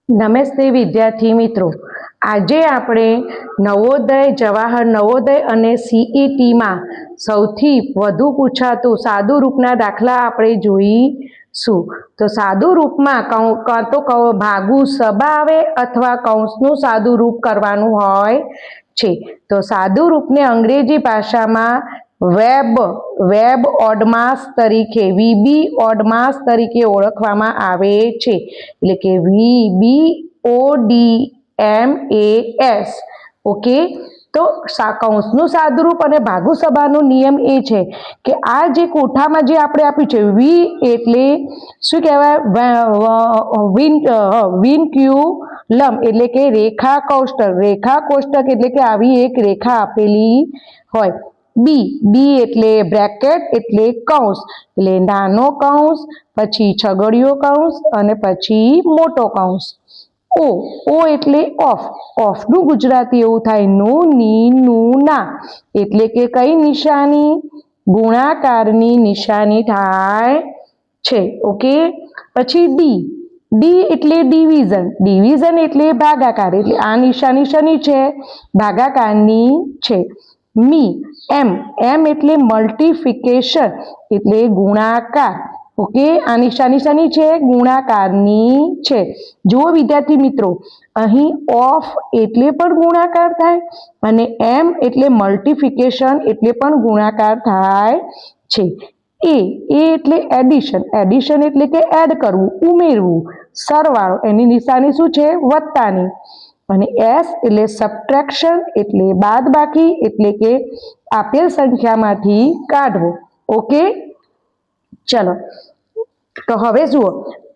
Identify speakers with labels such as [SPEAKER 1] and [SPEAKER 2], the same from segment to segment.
[SPEAKER 1] નમસ્તે વિદ્યાર્થી મિત્રો, આજે આપણે નવોદય, જવાહર નવોદય અને સીઈટીમાં સૌથી વધુ પૂછાતું સાદું રૂપના દાખલા આપણે જોઈશું. તો સાદું રૂપમાં કાં તો ભાગુ સબા આવે અથવા કૌંસનું સાદું રૂપ કરવાનું હોય છે. તો સાદું રૂપને અંગ્રેજી ભાષામાં વેબ ઓડમાસ તરીકે વીબી ઓડમાસ તરીકે ઓળખવામાં આવે છે. એટલે કે VBODMAS. ઓકે, તો કૌંસનું સાદુરૂપ અને ભાગુ સભાનો નિયમ એ છે કે આ જે કોઠામાં જે આપણે આપ્યું છે વી એટલે શું કહેવાય, વિનક્યુલમ એટલે કે રેખા કોષ્ટક એટલે કે આવી એક રેખા આપેલી હોય. બી એટલે બ્રેકેટ એટલે કૌંસ, એટલે નાનો કૌંસ, પછી છગડીયો કૌંસ અને પછી મોટો કૌંસ. ઓ એટલે ઓફનું ગુજરાતી એવું થાય નું, ની, નું, ના, એટલે કે કઈ નિશાની? ગુણાકારની નિશાની થાય છે. ઓકે, પછી ડી એટલે ડિવિઝન એટલે ભાગાકાર, એટલે આ નિશાની શેની છે? ભાગાકારની છે. એમ એટલે મલ્ટીપ્લિકેશન એટલે ગુણાકાર. ઓકે, આ નિશાની શેની છે? ગુણાકારની છે. જુઓ વિદ્યાર્થી મિત્રો, અહીં ઓફ એટલે પણ ગુણાકાર થાય અને એમ એટલે મલ્ટીપ્લિકેશન એટલે પણ ગુણાકાર થાય છે. એ એટલે એડિશન એટલે કે એડ કરવું, ઉમેરવું, સરવાળો, એની નિશાની શું છે? વત્તાની. અને એસ એટલે સબટ્રેક્શન એટલે બાદબાકી, એટલે કે આપેલ સંખ્યામાંથી કાઢવો. ઓકે, ચલો તો હવે જુઓ,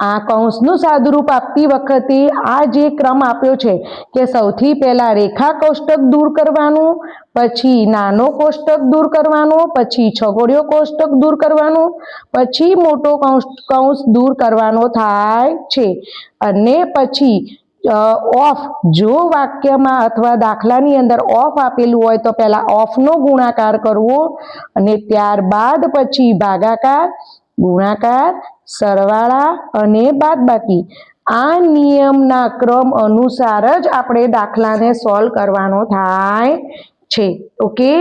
[SPEAKER 1] આ કૌંસનું સાદુરૂપ આપતી વખતે આ જે ક્રમ આપ્યો છે કે સૌથી પહેલા રેખા કોષ્ટક દૂર કરવાનું, પછી નાનો કોષ્ટક દૂર કરવાનો, પછી છગડીયો કોષ્ટક દૂર કરવાનો, પછી મોટો કૌંસ દૂર કરવાનો થાય છે. અને પછી ઓફ, જો વાક્યમાં અથવા દાખલાની અંદર ઓફ આપેલું હોય તો પહેલા ઓફનો ગુણાકાર કરવો અને ત્યારબાદ પછી ભાગાકાર, ગુણાકાર, સરવાળા અને બાદબાકી. આ નિયમના ક્રમ અનુસાર જ આપણે દાખલાને સોલ્વ કરવાનો થાય છે. ઓકે,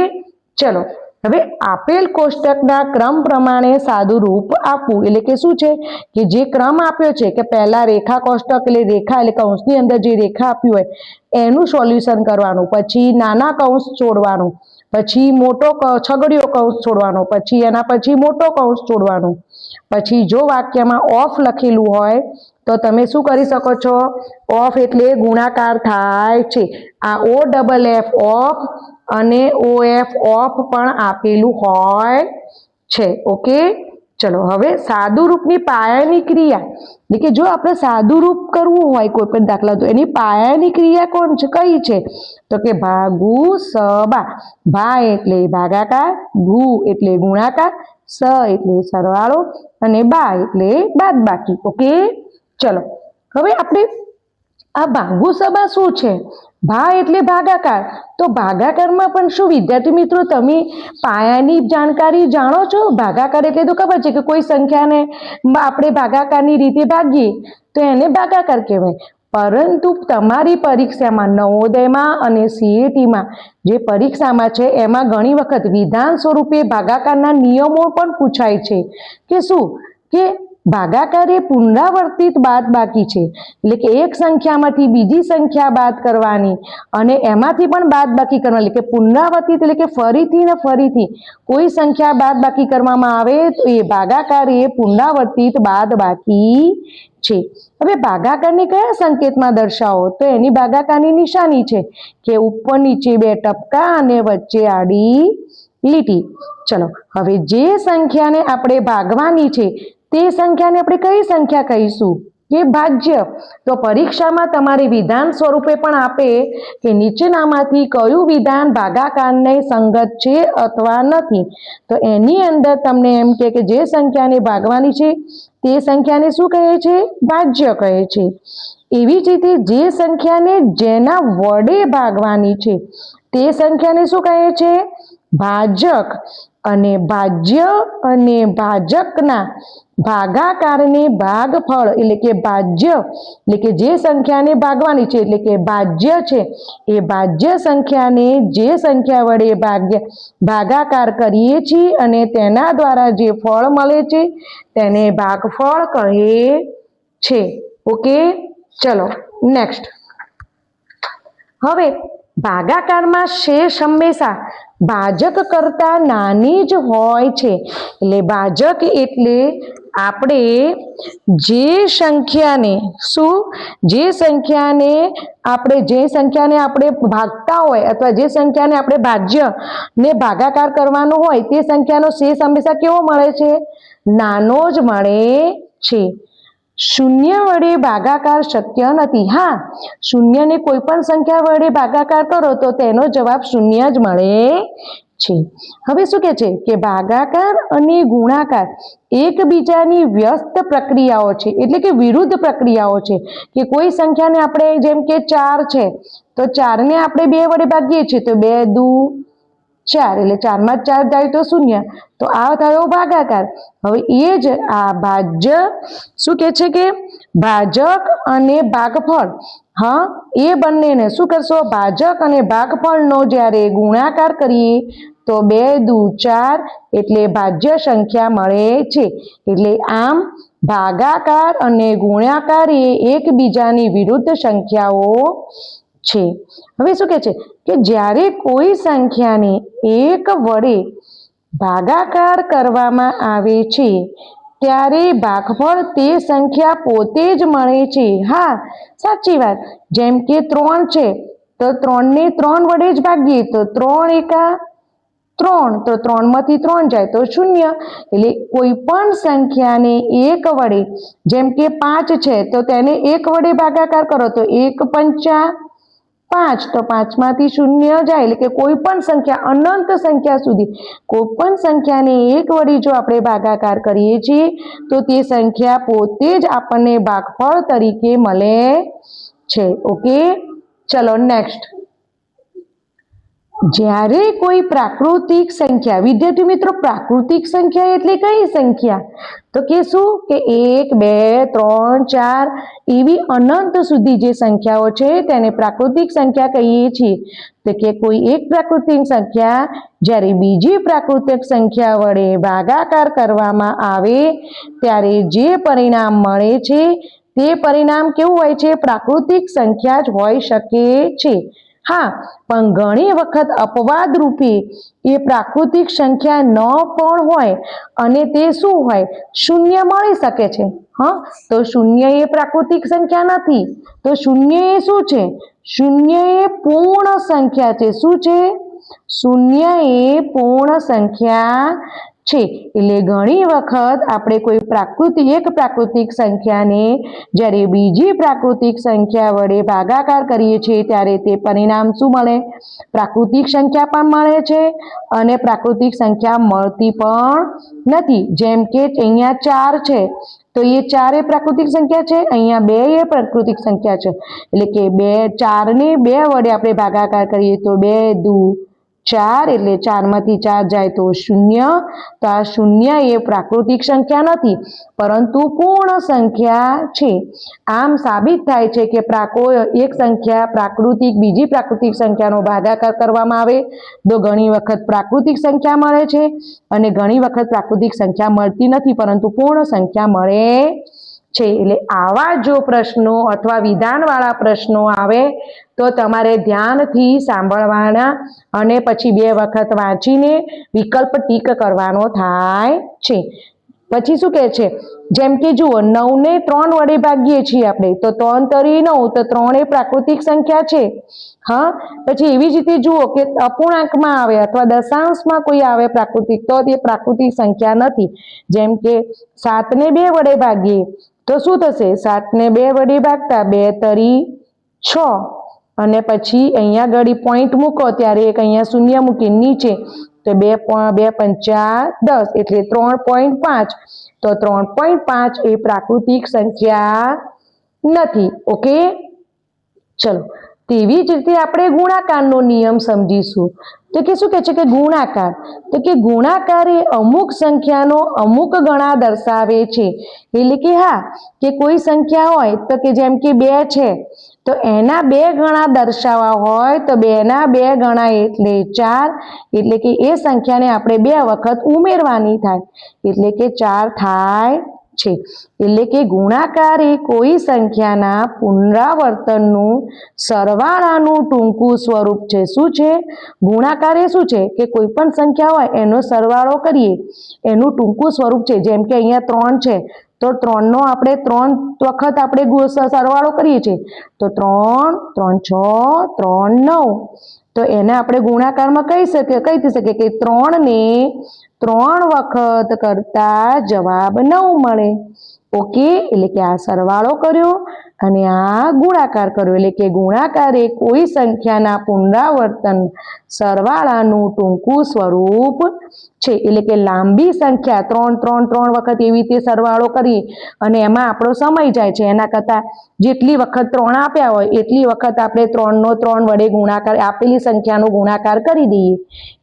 [SPEAKER 1] ચલો હવે આપેલ કોષ્ટકના ક્રમ પ્રમાણે સાદું રૂપ આપવું. એટલે કે શું છે કે જે ક્રમ આપ્યો છે કે પહેલા રેખા કોષ્ટક એટલે રેખા એટલે કૌંસની અંદર જે રેખા આપ્યું હોય એનું સોલ્યુશન કરવાનું, પછી નાના કૌંસ છોડવાનું, પછી મોટો છગડીયો કૌંસ છોડવાનો, પછી એના પછી મોટો કૌંસ છોડવાનો. પછી જો વાક્યમાં ઓફ લખેલું હોય તો તમે શું કરી શકો છો? ઓફ એટલે ગુણાકાર થાય છે. આ OFF ઓફ અને OF ઓફ પણ આપેલું હોય છે. ઓકે, ચલો હવે સાદું રૂપની પાયાની ક્રિયા, એટલે કે જો આપણે સાદું રૂપ કરવું હોય કોઈ પણ દાખલા તો એની પાયાની ક્રિયા કઈ છે? તો કે ભાગુ સબા. ભા એટલે ભાગાકાર, ગુ એટલે ગુણાકાર, સ એટલે સરવાળો અને બા એટલે બાદબાકી. ઓકે, ચલો હવે આપણે આ ભાગુ સબા શું છે? ભા એટલે ભાગાકાર, તો ભાગાકારમાં પણ શું વિદ્યાર્થી મિત્રો તમે પાયાની જાણકારી જાણો છો? ભાગાકાર એટલે તો ખબર છે કે કોઈ સંખ્યાને આપણે ભાગાકારની રીતે ભાગીએ તો એને ભાગાકાર કહેવાય. પરંતુ તમારી પરીક્ષામાં નવોદયમાં અને સીઈટીમાં જે પરીક્ષામાં છે એમાં ઘણી વખત વિધાન સ્વરૂપે ભાગાકારના નિયમો પણ પૂછાય છે. કે શું કે ભાગાકાર એ પુનરાવર્તિત બાદબાકી છે, એટલે કે એક સંખ્યામાંથી બીજી સંખ્યા બાદ કરવાની અને એમાંથી પણ બાદબાકી કરવાની, એટલે કે પુનરાવર્તિત એટલે કે ફરીથી ને ફરીથી કોઈ સંખ્યા બાદબાકી કરવામાં આવે તો એ ભાગાકાર એ પુનરાવર્તિત બાદબાકી છે. હવે ભાગાકારને કયા સંકેતમાં દર્શાવો? તો એની ભાગાકારની નિશાની છે કે ઉપર નીચે બે ટપકા અને વચ્ચે આડી લીટી. ચલો હવે જે સંખ્યાને આપણે ભાગવાની છે તે સંખ્યાને આપણે કઈ સંખ્યા કહીશું? કે ભાજ્ય. તો પરીક્ષામાં તમારે વિધાન સ્વરૂપે પણ આપે કે નીચેનામાંથી કયું વિધાન ભાગાકારને સંગત છે અથવા નથી. તો એની અંદર તમને એમ કે જે સંખ્યાને ભાગવાની છે તે સંખ્યાને શું કહે છે? ભાજ્ય કહે છે. એવી જ રીતે જે સંખ્યાને જેના વડે ભાગવાની છે તે સંખ્યાને શું કહે છે? ભાજક. અને ભાજ્ય અને ભાજકના ભાગાકારને ભાગફળ એટલે કે ભાજ્ય એટલે કે જે સંખ્યાને ભાગવાની છે એટલે કે ભાજ્ય છે એ ભાજ્ય સંખ્યાને જે સંખ્યા વડે ભાગાકાર કરીએ છીએ અને તેના દ્વારા જે ફળ મળે છે તેને ભાગફળ કહે છે. ઓકે, ચલો નેક્સ્ટ. હવે ભાગાકારમાં શેષ હંમેશા ભાજક કરતા નાની જ હોય છે. એટલે ભાજક એટલે આપણે જે સંખ્યાને જે સંખ્યાને આપણે ભાગતા હોય અથવા જે સંખ્યાને આપણે ભાજ્ય ને ભાગાકાર કરવાનો હોય તે સંખ્યાનો શેષ હંમેશા કેવો મળે છે? નાનો જ મળે છે. શૂન્ય વડે ભાગાકાર શક્ય નથી. હા, શૂન્યને કોઈ પણ સંખ્યા વડે ભાગાકાર કરો તો તેનો જવાબ શૂન્ય જ મળે છે. હવે શું કહે છે કે ભાગાકાર અને ગુણાકાર એકબીજાની વ્યસ્ત પ્રક્રિયાઓ છે એટલે કે વિરુદ્ધ પ્રક્રિયાઓ છે. કે કોઈ સંખ્યાને આપણે જેમ કે 4 છે તો 4 ને આપણે 2 વડે ભાગીએ છીએ તો 2 દુ 4 એટલે 4 માં 4 જાય તો 0. તો આ થયો ભાગાકાર. હવે એ જ આ ભાજ્ય શું કહે છે કે ભાજક અને ભાગફળ, હા, એ બંનેને શું કરશો? ભાજક અને ભાગફળનો જ્યારે ગુણાકાર કરીએ તો 2 દુ 4 એટલે ભાજ્ય સંખ્યા મળે છે. એટલે આમ ભાગાકાર અને ગુણાકાર એ એકબીજાની વિરુદ્ધ સંખ્યાઓ છે. હવે શું કહે છે કે જ્યારે કોઈ સંખ્યાને 1 વડે ભાગાકાર કરવામાં આવે છે ત્યારે ભાગફળ તે સંખ્યા પોતે જ મળે છે. હા, સાચી વાત. જેમ કે 3 છે તો 3 ને 3 વડે જ ભાગીએ તો 3 એકા 3 તો 3 માંથી 3 જાય તો 0. એટલે કોઈ પણ સંખ્યાને 1 વડે, જેમ કે 5 છે તો તેને 1 વડે ભાગાકાર કરો તો 1 પંચા 5 તો 5 માંથી 0 જાય. એટલે કે કોઈ પણ સંખ્યા અનંત સંખ્યા સુધી કોઈ પણ સંખ્યાને 1 વડે જો આપણે ભાગાકાર કરીએ છીએ તો તે સંખ્યા પોતે જ આપણને ભાગફળ તરીકે મળે છે. ઓકે, ચલો નેક્સ્ટ. જ્યારે કોઈ પ્રાકૃતિક સંખ્યા, વિદ્યાર્થી મિત્રો પ્રાકૃતિક સંખ્યા એટલે કઈ સંખ્યા? તો કે શું કે 1 2 3 4 એવી અનંત સુધી જે સંખ્યાઓ છે તેને પ્રાકૃતિક સંખ્યા કહીએ છીએ. તો કે કોઈ એક પ્રાકૃતિક સંખ્યા જ્યારે બીજી પ્રાકૃતિક સંખ્યા વડે ભાગાકાર કરવામાં આવે ત્યારે જે પરિણામ મળે છે તે પરિણામ કેવું હોય છે? પ્રાકૃતિક સંખ્યા જ હોઈ શકે છે. હા, પણ ઘણી વખત અપવાદ રૂપે એ પ્રાકૃતિક સંખ્યા ન પણ હોય અને તે શું હોય? શૂન્ય મળી શકે છે. હા, તો શૂન્ય એ પ્રાકૃતિક સંખ્યા નથી. તો શૂન્ય એ શું છે? શૂન્ય એ પૂર્ણ સંખ્યા છે. શું છે? શૂન્ય એ પૂર્ણ સંખ્યા છે. એટલે ઘણી વખત આપણે કોઈ પ્રાકૃતિક સંખ્યાને જ્યારે બીજી પ્રાકૃતિક સંખ્યા વડે ભાગાકાર કરીએ છીએ ત્યારે તે પરિણામ શું મળે? પ્રાકૃતિક સંખ્યા પણ મળે છે અને પ્રાકૃતિક સંખ્યા મળતી પણ નથી. જેમ કે અહીંયા 4 છે તો એ 4 એ પ્રાકૃતિક સંખ્યા છે, અહીંયા 2 એ પ્રાકૃતિક સંખ્યા છે. એટલે કે 4 ને 2 વડે આપણે ભાગાકાર કરીએ તો 2 દુ 4 એટલે 4 માંથી 4 જાય તો 0. તો આ 0 એ પ્રાકૃતિક સંખ્યા નથી પરંતુ પૂર્ણ સંખ્યા છે. આમ સાબિત થાય છે કે એક સંખ્યા બીજી પ્રાકૃતિક સંખ્યાનો ભાગાકાર કરવામાં આવે તો ઘણી વખત પ્રાકૃતિક સંખ્યા મળે છે અને ઘણી વખત પ્રાકૃતિક સંખ્યા મળતી નથી પરંતુ પૂર્ણ સંખ્યા મળે છે. એટલે આવા જો પ્રશ્નો અથવા વિધાનવાળા પ્રશ્નો આવે તો તમારે ધ્યાનથી સાંભળવાના અને પછી 2 વખત વાંચીને વિકલ્પ ટીક કરવાનો થાય છે. પછી શું કહે છે? જેમ કે જુઓ 9 ને 3 વડે ભાગીએ છીએ આપણે તો 3 તરી 9 તો 3 એ પ્રાકૃતિક સંખ્યા છે. હા, પછી એવી જ રીતે જુઓ કે અપૂર્ણાંકમાં આવે અથવા દશાંશમાં કોઈ આવે પ્રાકૃતિક તો તે પ્રાકૃતિક સંખ્યા નથી. જેમ કે 7 ને 2 વડે ભાગીએ તો શું થશે? 7 ને 2 વડે ભાગતા 2 તરી 6 અને પછી અહીંયા આગળ પોઈન્ટ મૂકો ત્યારે એક અહીંયા શૂન્ય મૂકી નીચે તો 2 પંચા 10 એટલે 3.5. તો 3.5 એ પ્રાકૃતિક સંખ્યા નથી. ઓકે, ચલો તેવી જ રીતે આપણે ગુણાકારનો નિયમ સમજીશું. તો કે શું કહે છે કે ગુણાકાર, તો કે ગુણાકાર એ અમુક સંખ્યાનો અમુક ગણા દર્શાવે છે। એટલે કે હા, કે કોઈ સંખ્યા હોય તો કે જેમ કે 2 છે તો એના 2 ગણા દર્શાવવા હોય તો 2 ના 2 ગણા એટલે 4, એટલે કે એ સંખ્યાને આપણે 2 વખત ઉમેરવાની થાય એટલે કે 4 થાય છે। એટલે કે ગુણાકાર એ કોઈ સંખ્યાના પુનરાવર્તનનું સરવાળાનું ટૂંકું સ્વરૂપ છે। શું છે? ગુણાકાર એ શું છે કે કોઈ પણ સંખ્યા હોય એનો સરવાળો કરીએ એનું ટૂંકું સ્વરૂપ છે। જેમ કે અહીંયા 3 છે તો 3 નો આપણે 3 વખત આપણે સરવાળો કરીએ છીએ તો 3 3 6 3 9, તો એને આપણે ગુણાકારમાં કહી શકીએ કે 3 ને 3 વખત કરતા જવાબ 9 મળે। ઓકે, એટલે કે આ સરવાળો કર્યો અને આ ગુણાકાર કર્યો, એટલે કે ગુણાકાર એ કોઈ સંખ્યાના પુનરાવર્તન સરવાળાનું ટૂંકું સ્વરૂપ છે। એટલે કે લાંબી સંખ્યા 3 3 3 વખત એવી રીતે સરવાળો કરીએ અને એમાં આપણો સમય જાય છે, એના કરતાં જેટલી વખત 3 આપ્યા હોય એટલી વખત આપણે 3 નો 3 વડે ગુણાકાર આપેલી સંખ્યાનો ગુણાકાર કરી દઈએ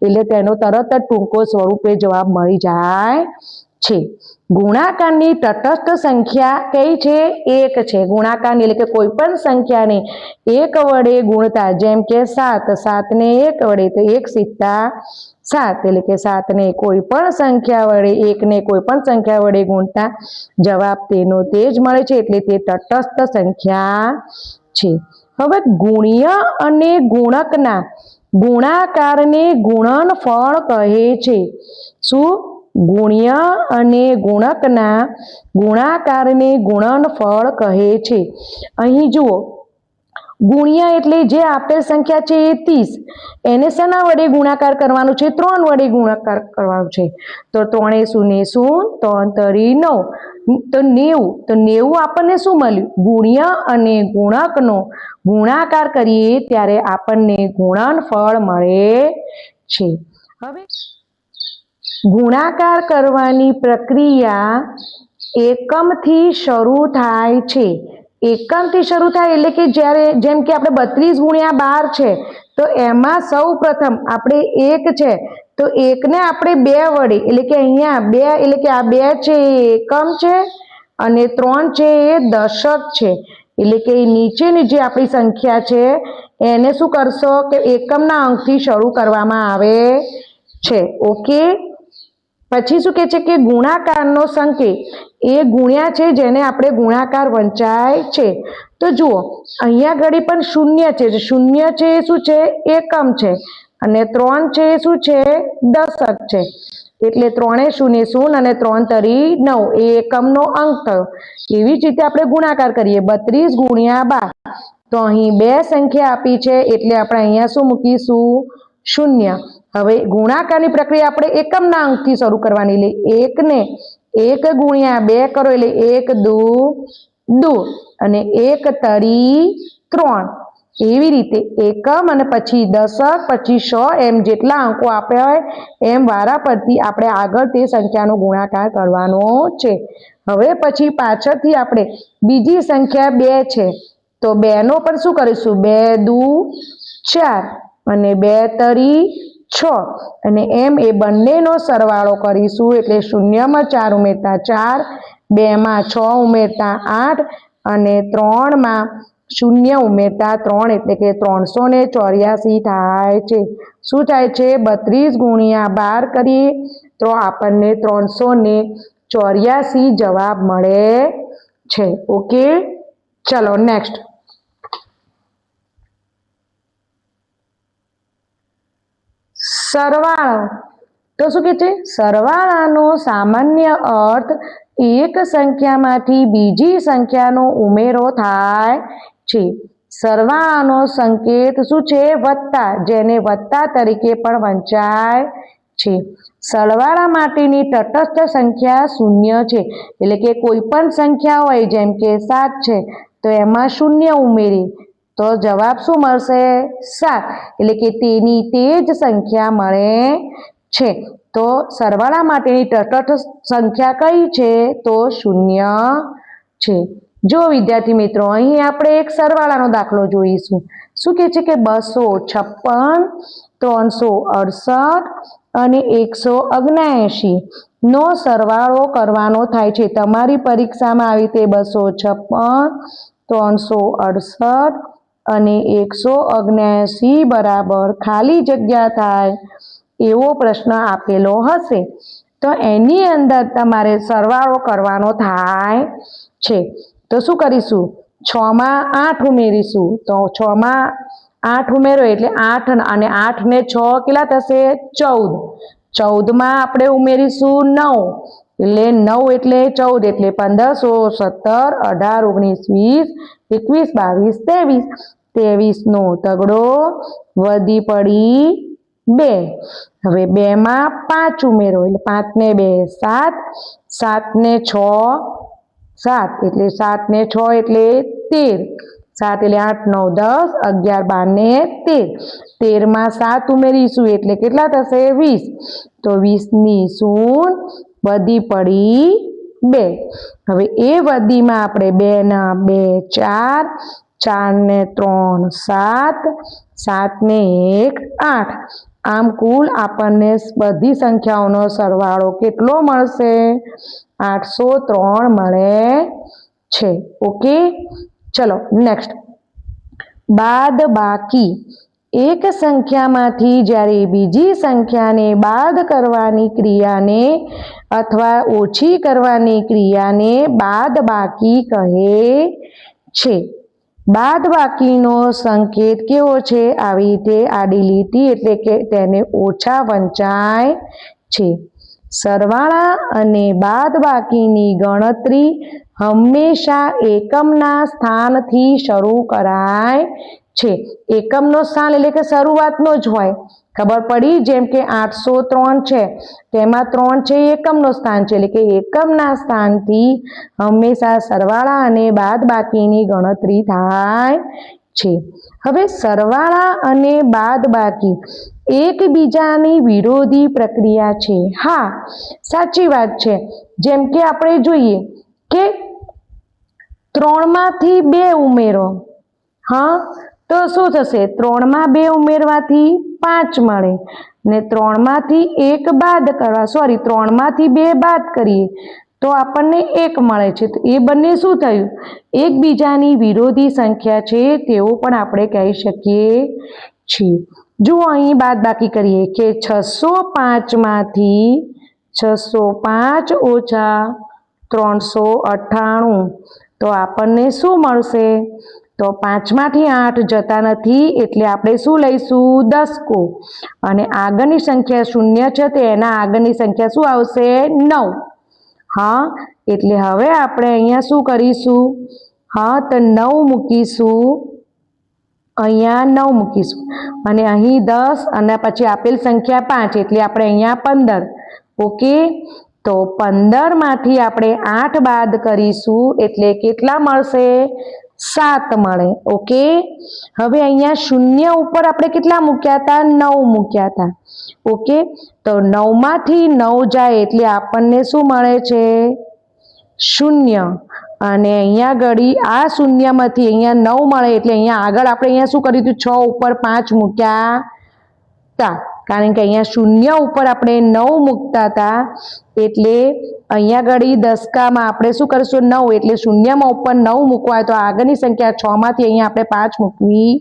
[SPEAKER 1] એટલે તેનો તરત જ ટૂંકો સ્વરૂપે જવાબ મળી જાય છે। ગુણાકારની તટસ્થ સંખ્યા કઈ છે? 1 છે। ગુણાકારની એટલે કે કોઈ પણ સંખ્યાને 1 વડે ગુણતા, જેમ કે 7, 7 ને 1 વડે તો 1 સિત્તા 7, એટલે કે 7 ને કોઈ પણ સંખ્યા વડે 1 ને કોઈ પણ સંખ્યા વડે ગુણતા જવાબ તેનો તે જ મળે છે, એટલે તે તટસ્થ સંખ્યા છે। હવે ગુણ્ય અને ગુણકના ગુણાકારને ગુણનફળ કહે છે। શું? ગુણ્ય અને ગુણકના ગુણાકારને ગુણનફળ કહે છે। અહીં જુઓ, ગુણ્ય એટલે જે આપેલ સંખ્યા છે એ 30, એને શેના વડે ગુણાકાર કરવાનું છે? 3 વડે ગુણાકાર કરવાનું છે, તો 3 શૂન્ય 0, 3 તરી 9, તો 90, તો 90 આપણને શું મળ્યું? ગુણ્ય અને ગુણકનો ગુણાકાર કરીએ ત્યારે આપણને ગુણનફળ મળે છે। હવે ગુણાકાર કરવાની પ્રક્રિયા એકમથી શરૂ થાય છે। એકમથી શરૂ થાય એટલે કે જ્યારે જેમ કે આપણે 32 ગુણ્યા 12 છે તો એમાં સૌ પ્રથમ આપણે 1 છે તો 1 ને આપણે 2 વડે, એટલે કે અહીંયા 2, એટલે કે આ 2 છે એ એકમ છે અને 3 છે એ દશક છે, એટલે કે નીચેની જે આપણી સંખ્યા છે એને શું કરશો કે એકમના અંકથી શરૂ કરવામાં આવે છે। ઓકે, પછી શું કહે છે કે ગુણાકારનો સંકેત એ ગુણ્યા છે જેને આપણે ગુણાકાર વંચાય છે। તો જુઓ, અહીંયા ઘડી પણ શૂન્ય છે, શૂન્ય છે એ શું છે? એકમ છે, અને 3 છે એ શું છે? દશક છે, એટલે 3 શૂન્ય 0 અને 3 તરી 9 એ એકમનો અંક થયો। એવી જ રીતે આપણે ગુણાકાર કરીએ 32 ગુણ્યા 12, તો અહીં 2 સંખ્યા આપી છે એટલે આપણે અહીંયા શું મૂકીશું? 0। હવે ગુણાકારની પ્રક્રિયા આપણે એકમના અંકથી શરૂ કરવાની, એટલે 1 ને 1 ગુણ્યા 2 કરો એટલે 1 દુ 2 અને 1 તરી 3, એવી રીતે એકમ અને પછી દશક પછી 100 એમ જેટલા અંકો આપ્યા હોય એમ વારા પરથી આપણે આગળ તે સંખ્યાનો ગુણાકાર કરવાનો છે। હવે પછી પાછળથી આપણે બીજી સંખ્યા 2 છે તો 2 નો પણ શું કરીશું? 2 દુ 4 અને 2 તરી 6 અને એમ એ બંનેનો સરવાળો કરીશું, એટલે 0 માં 4 ઉમેરતા 4, 2 માં 6 ઉમેરતા 8 અને 3 માં 0 ઉમેરતા 3, એટલે કે 384 થાય છે। શું થાય છે? 32 ગુણ્યા 12 કરીએ તો આપણને 384 જવાબ મળે છે। ઓકે, ચલો નેક્સ્ટ। સરવાળો, તો શું કે છે? સરવાળાનો સામાન્ય અર્થ એક સંખ્યામાંથી બીજી સંખ્યાનો ઉમેરો થાય છે। સરવાળાનો સંકેત શું છે? વત્તા, જેને વત્તા તરીકે પણ વંચાય છે। સરવાળા માટેની તટસ્થ સંખ્યા 0 છે, એટલે કે કોઈ પણ સંખ્યા હોય જેમ કે 7 છે તો એમાં 0 ઉમેરીએ તો જવાબ શું મળશે? 7, એટલે કે તેની તે જ સંખ્યા મળે છે। તો સરવાળા માટેની તટસ્થ સંખ્યા કઈ છે? તો 0 છે। જો વિદ્યાર્થી મિત્રો, અહીં આપણે એક સરવાળાનો દાખલો જોઈશું। શું કહે છે કે 256 368 અને 179 નો સરવાળો કરવાનો થાય છે. તમારી પરીક્ષામાં આવી રીતે 256, 368 અને 179 બરાબર ખાલી જગ્યા થાય એવો પ્રશ્ન આપેલો હશે. તો એની અંદર તમારે સરવાળો કરવાનો થાય છે. તો શું કરીશું? 6 માં 8 ઉમેરીશું. તો 6 માં 8 ઉમેરો એટલે 8 અને 8 ને 6 કેટલા થશે? 14. 14 માં આપણે ઉમેરીશું 9 એટલે 9 એટલે 14 એટલે 15, 16, 17, 18, 19, 20, 21, 22, 23 નો તગડો વધી પડી 2. હવે 2 માં 5 ઉમેરો એટલે 5 ને 2 7, 7 ને 6 7 એટલે 7 ને 6 એટલે 13, 7 એટલે 8, 9, 10, 11, 12 ને 13. 13 માં 7 ઉમેરીશું એટલે કેટલા થશે? 20. તો 20 ની શૂન વધી પડી 2. હવે એ વધીમાં આપણે 2 ના 2 4, 4 ને 3 7, 7 ને 1 8. આમ કુલ આપણને બધી સંખ્યાઓનો સરવાળો કેટલો મળશે? 803 મળે છે. ઓકે, ચલો નેક્સ્ટ. બાદ બાકી. એક સંખ્યામાંથી જ્યારે બીજી સંખ્યાને બાદ કરવાની ક્રિયાને અથવા ઓછી કરવાની ક્રિયાને બાદબાકી કહે છે. બાદબાકીનો સંકેત કેવો છે? આવી રીતે આડી લીટી એટલે કે તેને ઓછા વંચાય છે. સરવાળા અને બાદબાકીની ગણતરી હંમેશા એકમના સ્થાનથી શરૂ કરાય છે. એકમનો સ્થાન એટલે કે શરૂઆતનો જ હોય. ખબર પડી? જેમ કે 803 છે તેમાં 3 છે એકમનો સ્થાન છે એટલે કે એકમના સ્થાનથી હંમેશા સરવાળા અને બાદબાકીની ગણતરી થાય છે. હવે સરવાળા અને બાદબાકી એકબીજાની વિરોધી પ્રક્રિયા છે. હા, સાચી વાત છે. જેમ કે આપણે જોઈએ કે 3 માંથી 2 ઉમેરો. હા, તો શું થશે? 3 માં 2 ઉમેરવાથી 5 મળે ને 3 માંથી 1 બાદ કરવા 3 માંથી 2 બાદ કરીએ તો આપણને 1 મળે છે. તો એ બંને શું થયું? એકબીજાની વિરોધી સંખ્યા છે તેવું પણ આપણે કહી શકીએ છીએ. જુઓ અહીં બાદબાકી કરીએ કે 605 માંથી 605 ઓછા 398 તો આપણને શું મળશે? તો 5 માંથી 8 જતા નથી એટલે આપણે શું લઈશું? દસકો. અને આગળની સંખ્યા 0 છે તો એના આગળની સંખ્યા શું આવશે? 9. હા, એટલે હવે આપણે અહીંયા શું કરીશું? હા, તો 9 મૂકીશું. અહીંયા 9 મૂકીશું અને અહીં 10 અને પછી આપેલ સંખ્યા 5 એટલે આપણે અહીંયા 15. ઓકે, તો 15 માંથી આપણે 8 બાદ કરીશું એટલે કેટલા મળશે? 7 મળે. ઓકે, હવે અહીંયા 0 ઉપર આપણે કેટલા મૂક્યા હતા? 9 મૂક્યા હતા. ઓકે, તો 9 માંથી 9 જાય એટલે આપણને શું મળે છે? 0. અને અહીંયા ઘડી આ 0 માંથી અહીંયા 9 મળે એટલે અહીંયા આગળ આપણે અહીંયા શું કર્યું હતું? 6 ઉપર 5 મૂક્યા હતા. કારણ કે અહીંયા 0 ઉપર આપણે 9 મૂકતા હતા એટલે અહીંયા ઘડી દસકામાં આપણે શું કરીશું? 9 એટલે 0 માં ઉપર 9 મૂકવા હોય તો આગળની સંખ્યા 6 માંથી અહીંયા આપણે 5 મૂકવી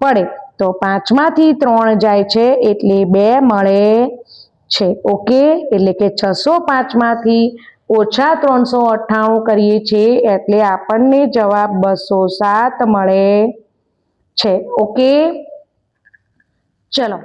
[SPEAKER 1] પડે. તો 5 માંથી 3 જાય છે એટલે 2 મળે છે. ઓકે, એટલે કે 605 માંથી ઓછા 398 કરીએ છીએ એટલે આપણને જવાબ 207 મળે છે. ઓકે, ચલો.